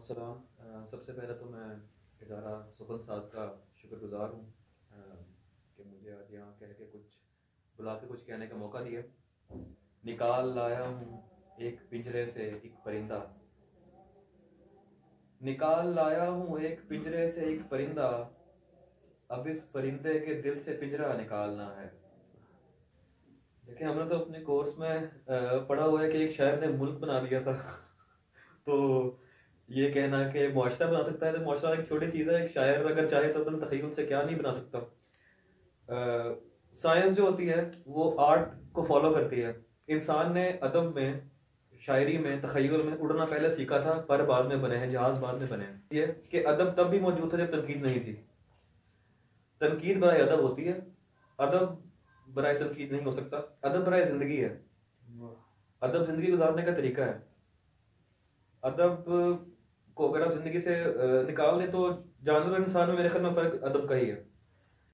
वालेकुम। सबसे पहले तो मैं इदारा सुखन साज का शुक्रगुज़ार हूँ कि मुझे आज यहाँ कह के कुछ बुला के कुछ कहने का मौका दिया। निकाल लाया हूँ एक पिंजरे से एक परिंदा, निकाल लाया हूँ एक पिंजरे से एक परिंदा, अब इस परिंदे के दिल से पिंजरा निकालना है। देखिए, हमने तो अपने कोर्स में पढ़ा हुआ है कि एक शायर ने मुल्क बना दिया था। तो ये कहना कि मुआशरा बना सकता है, तो मुआशरा एक छोटी चीज़ है। एक शायर अगर चाहे तो अपने तखय्युल से क्या नहीं बना सकता। साइंस जो होती है वो आर्ट को फॉलो करती है। इंसान ने अदब में, शायरी में, तखय्युल में उड़ना पहले सीखा था, पर बाद में बने हैं, जहाज बाद में बने हैं। ये कि अदब तब भी मौजूद था जब तनकीद नहीं थी। तनकीद बराए अदब होती है, अदब बराए तनकीद नहीं हो सकता। अदब बराए जिंदगी है, अदब जिंदगी गुजारने का तरीका है। अदब को अगर आप जिंदगी से निकाल दें तो जानवर और इंसान में मेरे ख्याल में फर्क अदब का ही है।